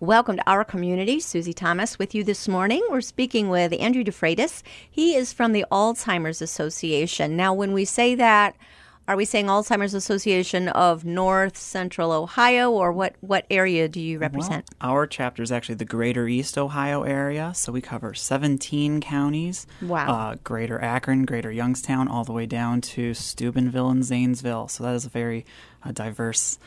Welcome to our community. Susie Thomas with you this morning. We're speaking with Andrew DeFreitas. He is from the Alzheimer's Association. Now, when we say that, are we saying Alzheimer's Association of North Central Ohio, or what area do you represent? Well, our chapter is actually the Greater East Ohio area, so we cover 17 counties. Wow. Greater Akron, Greater Youngstown, all the way down to Steubenville and Zanesville. So that is a very diverse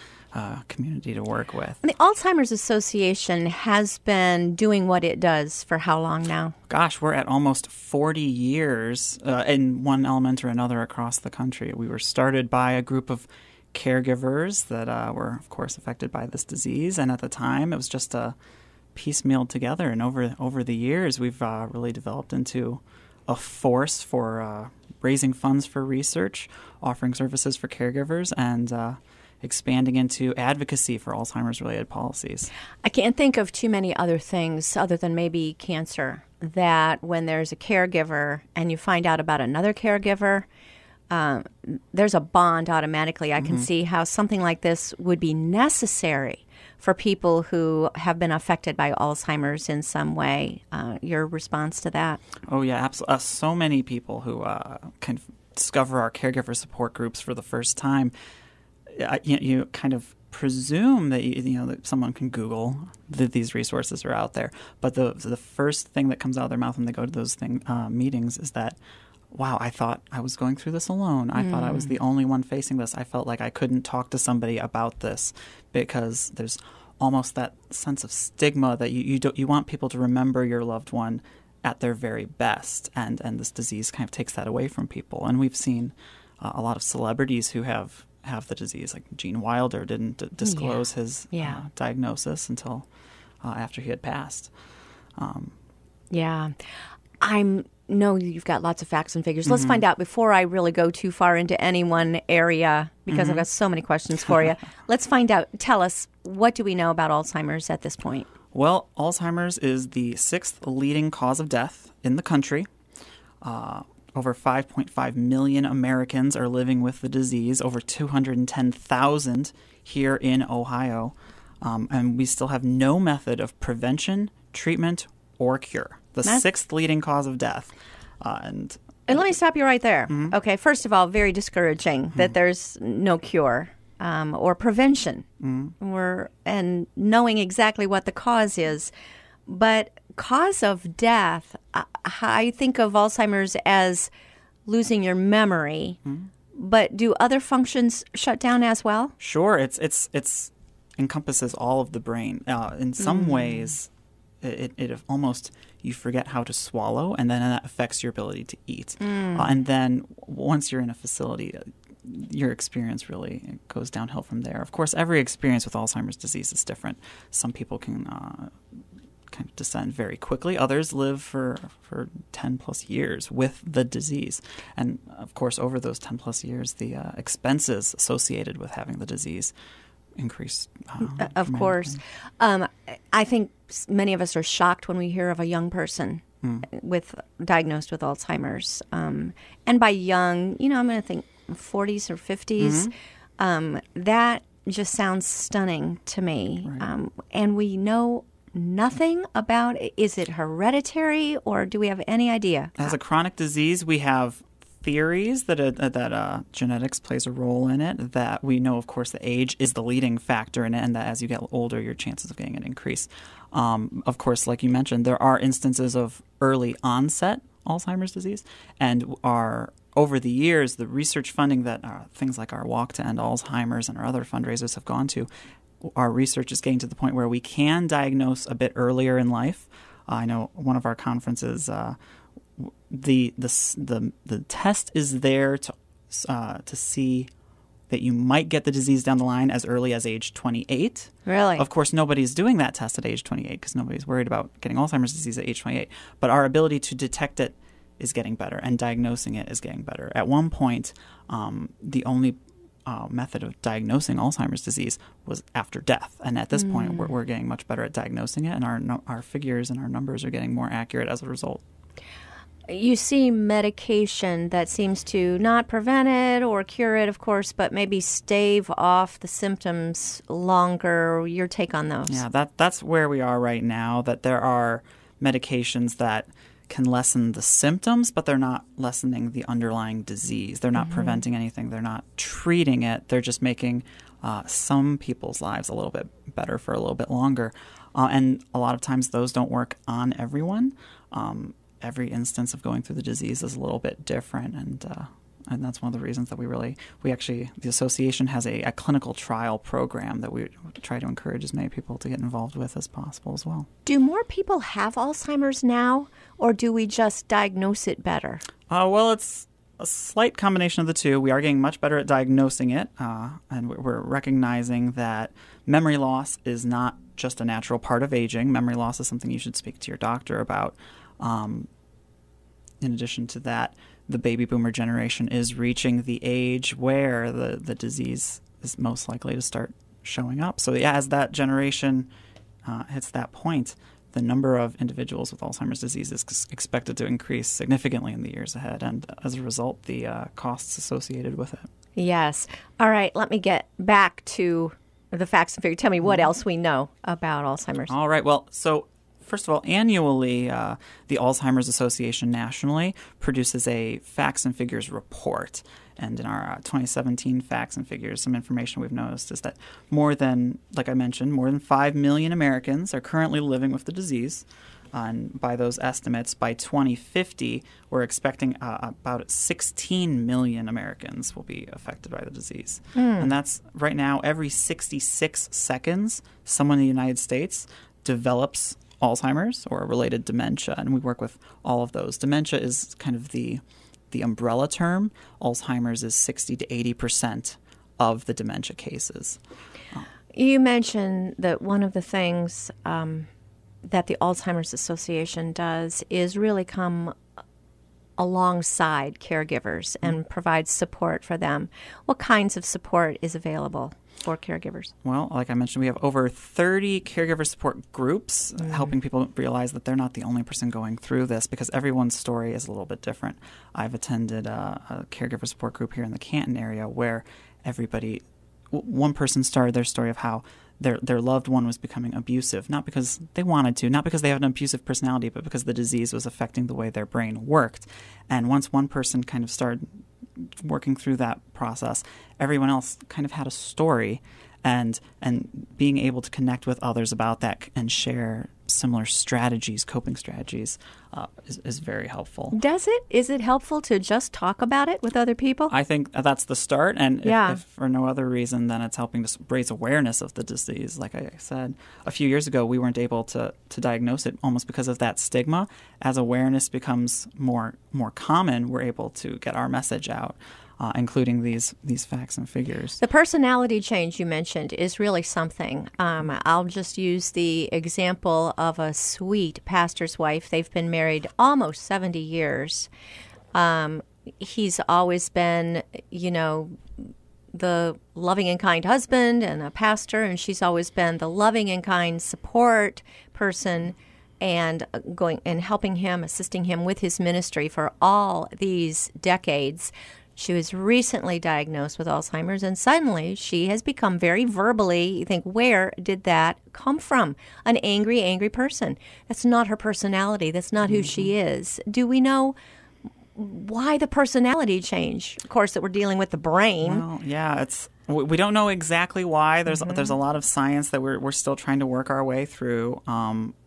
community to work with. And the Alzheimer's Association has been doing what it does for how long now? Gosh, we're at almost 40 years in one element or another across the country. We were started by a group of caregivers that were, of course, affected by this disease. And at the time, it was just piecemealed together. And over the years, we've really developed into a force for raising funds for research, offering services for caregivers, and expanding into advocacy for Alzheimer's-related policies. I can't think of too many other things other than maybe cancer, that when there's a caregiver and you find out about another caregiver, there's a bond automatically. I can see how something like this would be necessary for people who have been affected by Alzheimer's in some way. Your response to that? Oh, yeah, absolutely. So many people who can discover our caregiver support groups for the first time, you kind of presume that that someone can Google that these resources are out there, but the first thing that comes out of their mouth when they go to those meetings is that, wow, I thought I was going through this alone. I thought I was the only one facing this. I felt like I couldn't talk to somebody about this because there's almost that sense of stigma that you want people to remember your loved one at their very best, and this disease kind of takes that away from people. And we've seen a lot of celebrities who have the disease, like Gene Wilder didn't disclose his diagnosis until after he had passed. I know you've got lots of facts and figures. Let's find out before I really go too far into any one area, because I've got so many questions for you. Let's find out. Tell us, what do we know about Alzheimer's at this point? Well, Alzheimer's is the 6th leading cause of death in the country. Over 5.5 million Americans are living with the disease, over 210,000 here in Ohio. And we still have no method of prevention, treatment, or cure. The 6th leading cause of death. And let me stop you right there. Okay, first of all, very discouraging that there's no cure or prevention, and knowing exactly what the cause is. But cause of death, I think of Alzheimer's as losing your memory, but do other functions shut down as well? Sure, it's encompasses all of the brain. In some ways, it almost, you forget how to swallow, and then that affects your ability to eat. And then once you're in a facility, your experience really goes downhill from there. Of course, every experience with Alzheimer's disease is different. Some people can kind of descend very quickly. Others live for 10 plus years with the disease. And of course, over those 10 plus years, the expenses associated with having the disease increase. Of course. I think many of us are shocked when we hear of a young person diagnosed with Alzheimer's. And by young, I'm going to think 40s or 50s. That just sounds stunning to me. Right. And we know nothing about, is it hereditary, or do we have any idea? As a chronic disease, we have theories that genetics plays a role in it, that we know, of course, that age is the leading factor in it, and that as you get older, your chances of getting it increase. Of course, like you mentioned, there are instances of early onset Alzheimer's disease, and over the years, the research funding that things like our Walk to End Alzheimer's and our other fundraisers have gone to, our research is getting to the point where we can diagnose a bit earlier in life. I know one of our conferences, the test is there to see that you might get the disease down the line as early as age 28. Really? Of course, nobody's doing that test at age 28 because nobody's worried about getting Alzheimer's disease at age 28. But our ability to detect it is getting better, and diagnosing it is getting better. At one point, the only method of diagnosing Alzheimer's disease was after death. And at this point, we're getting much better at diagnosing it, and our figures and our numbers are getting more accurate as a result. You see medication that seems to not prevent it or cure it, of course, but maybe stave off the symptoms longer. Your take on those? Yeah, that's where we are right now, that there are medications that can lessen the symptoms, but they're not lessening the underlying disease. They're not preventing anything. They're not treating it. They're just making some people's lives a little bit better for a little bit longer. And a lot of times those don't work on everyone. Every instance of going through the disease is a little bit different, and that's one of the reasons that the association has a clinical trial program that we try to encourage as many people to get involved with as possible as well. Do more people have Alzheimer's now, or do we just diagnose it better? Well, it's a slight combination of the two. We are getting much better at diagnosing it, and we're recognizing that memory loss is not just a natural part of aging. Memory loss is something you should speak to your doctor about. In addition to that, the baby boomer generation is reaching the age where the disease is most likely to start showing up. So yeah, as that generation hits that point, the number of individuals with Alzheimer's disease is expected to increase significantly in the years ahead, and as a result, the costs associated with it. Yes. All right, let me get back to the facts and figures. Tell me what else we know about Alzheimer's. All right, well, so first of all, annually, the Alzheimer's Association nationally produces a facts and figures report. And in our 2017 facts and figures, some information we've noticed is that like I mentioned, more than 5 million Americans are currently living with the disease. And by those estimates, by 2050, we're expecting about 16 million Americans will be affected by the disease. And that's right now, every 66 seconds, someone in the United States develops Alzheimer's or related dementia, and we work with all of those. Dementia is kind of the umbrella term. Alzheimer's is 60 to 80% of the dementia cases. You mentioned that one of the things that the Alzheimer's Association does is really come alongside caregivers and provide support for them. What kinds of support is available for caregivers? Well, like I mentioned, we have over 30 caregiver support groups helping people realize that they're not the only person going through this, because everyone's story is a little bit different. I've attended a caregiver support group here in the Canton area where one person started their story of how their loved one was becoming abusive, not because they wanted to, not because they have an abusive personality, but because the disease was affecting the way their brain worked. And once one person kind of started working through that process, everyone else kind of had a story, and being able to connect with others about that and share similar strategies, coping strategies, is very helpful. Does it? Is it helpful to just talk about it with other people? I think that's the start, and if for no other reason, then it's helping to raise awareness of the disease. Like I said, a few years ago, we weren't able to diagnose it almost because of that stigma. As awareness becomes more common, we're able to get our message out. Including these facts and figures. The personality change you mentioned is really something. I'll just use the example of a sweet pastor's wife. They've been married almost 70 years. He's always been, the loving and kind husband and a pastor, and she's always been the loving and kind support person and going and helping him, assisting him with his ministry for all these decades. She was recently diagnosed with Alzheimer's, and suddenly she has become very verbally, you think, where did that come from? An angry person. That's not her personality. That's not who she is. Do we know why the personality change? Of course, that we're dealing with the brain. Well, yeah, we don't know exactly why. There's a lot of science that we're still trying to work our way through.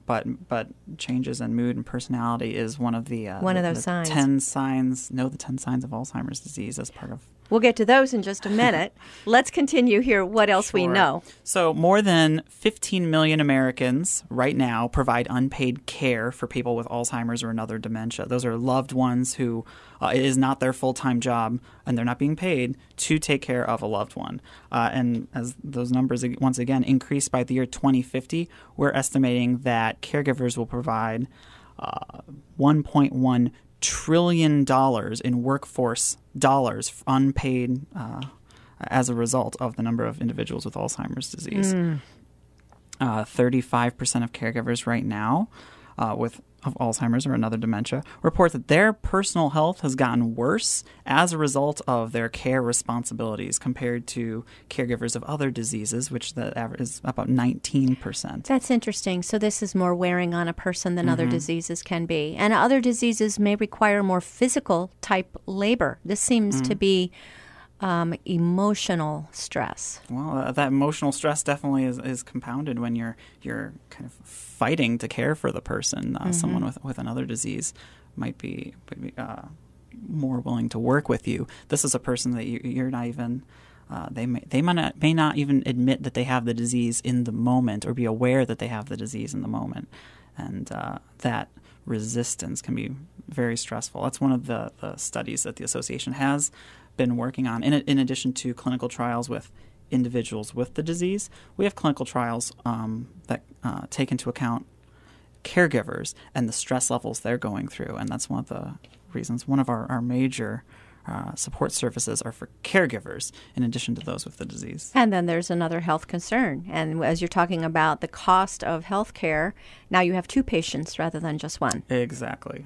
But changes in mood and personality is one of those signs. 10 signs. Know the 10 signs of Alzheimer's disease as part of. We'll get to those in just a minute. Let's continue here. What else we know? So more than 15 million Americans right now provide unpaid care for people with Alzheimer's or another dementia. Those are loved ones who it is not their full-time job, and they're not being paid to take care of a loved one. And as those numbers, once again, increase by the year 2050, we're estimating that caregivers will provide $1.1 trillion in workforce dollars unpaid as a result of the number of individuals with Alzheimer's disease. 35% of caregivers right now of Alzheimer's or another dementia report that their personal health has gotten worse as a result of their care responsibilities compared to caregivers of other diseases, which the average is about 19%. That's interesting. So this is more wearing on a person than other diseases can be. And other diseases may require more physical type labor. This seems to be emotional stress. Well, that emotional stress definitely is compounded when you're kind of fighting to care for the person. Someone with another disease might be more willing to work with you. This is a person that you're not even. They may not even admit that they have the disease in the moment or be aware that they have the disease in the moment, and that resistance can be very stressful. That's one of the studies that the association has been working on. In addition to clinical trials with individuals with the disease, we have clinical trials that take into account caregivers and the stress levels they're going through. And that's one of the reasons. One of our major support services are for caregivers in addition to those with the disease. And then there's another health concern. And as you're talking about the cost of health care, now you have two patients rather than just one. Exactly.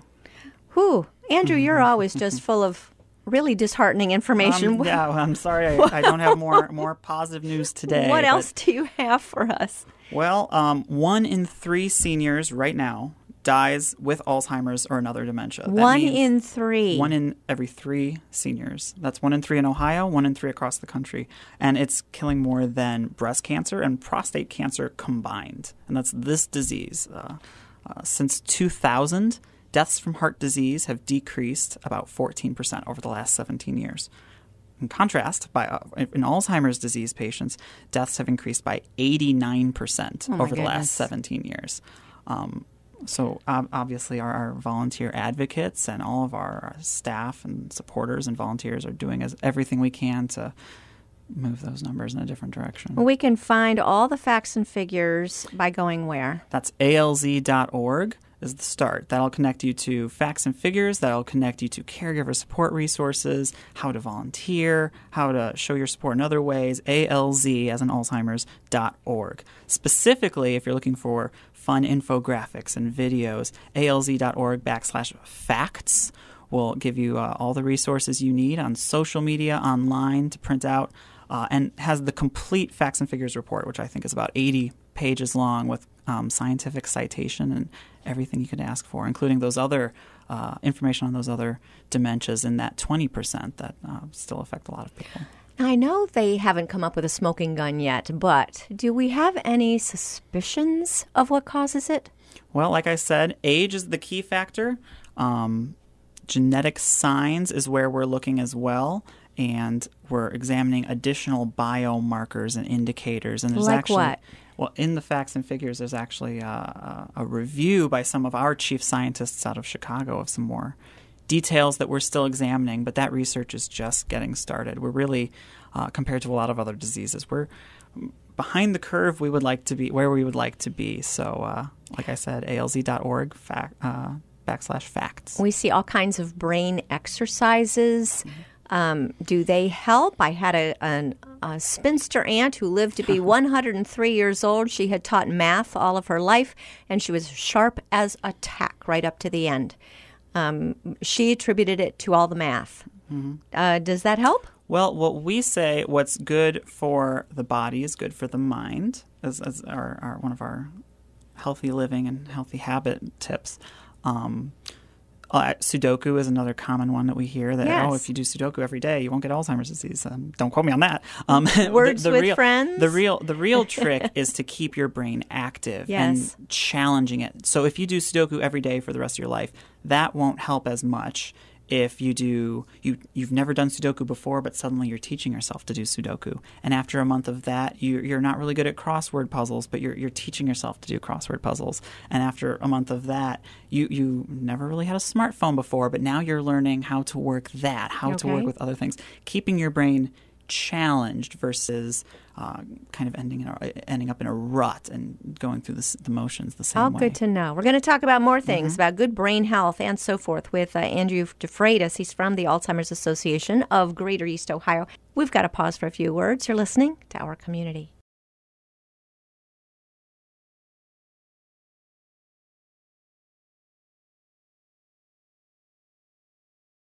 Whew. Andrew, you're always just full of really disheartening information. I'm sorry I don't have more positive news today. What else do you have for us? Well, 1 in 3 seniors right now dies with Alzheimer's or another dementia. That 1 in 3. 1 in every 3 seniors. That's 1 in 3 in Ohio, 1 in 3 across the country. And it's killing more than breast cancer and prostate cancer combined. And that's this disease. Since 2000, deaths from heart disease have decreased about 14% over the last 17 years. In contrast, in Alzheimer's disease patients, deaths have increased by 89% over the last 17 years. So obviously our volunteer advocates and all of our staff and supporters and volunteers are doing everything we can to move those numbers in a different direction. We can find all the facts and figures by going where? That's alz.org. is the start. That'll connect you to facts and figures. That'll connect you to caregiver support resources, how to volunteer, how to show your support in other ways, ALZ as in Alzheimer's.org. Specifically, if you're looking for fun infographics and videos, alz.org/facts will give you all the resources you need on social media, online to print out, and has the complete facts and figures report, which I think is about 80 pages long with scientific citation and everything you could ask for, including those other information on those other dementias in that 20% that still affect a lot of people. I know they haven't come up with a smoking gun yet, but do we have any suspicions of what causes it? Well, like I said, age is the key factor. Genetic signs is where we're looking as well. And we're examining additional biomarkers and indicators. And there's like what? Well, in the facts and figures, there's actually a review by some of our chief scientists out of Chicago of some more details that we're still examining, but that research is just getting started. We're really, compared to a lot of other diseases, we're behind the curve we would like to be, where we would like to be. So, like I said, alz.org /facts. We see all kinds of brain exercises. Do they help? I had a spinster aunt who lived to be 103 years old. She had taught math all of her life, and she was sharp as a tack right up to the end. She attributed it to all the math. Mm-hmm. Does that help? Well, what we say, what's good for the body is good for the mind, as our one of our healthy living and healthy habit tips. Sudoku is another common one that we hear that, yes. if you do Sudoku every day, you won't get Alzheimer's disease. Don't quote me on that. Words with friends? The real trick is to keep your brain active yes. and challenging it. So if you do Sudoku every day for the rest of your life, that won't help as much if you've never done Sudoku before, but suddenly you're teaching yourself to do Sudoku. And after a month of that, you're not really good at crossword puzzles, but you're teaching yourself to do crossword puzzles. And after a month of that, you never really had a smartphone before, but now you're learning how to work that, how to work with other things. Keeping your brain challenged versus kind of ending up in a rut and going through the motions the same way. All good to know. We're going to talk about more things about good brain health and so forth with Andrew DeFreitas. He's from the Alzheimer's Association of Greater East Ohio. We've got to pause for a few words. You're listening to Our Community.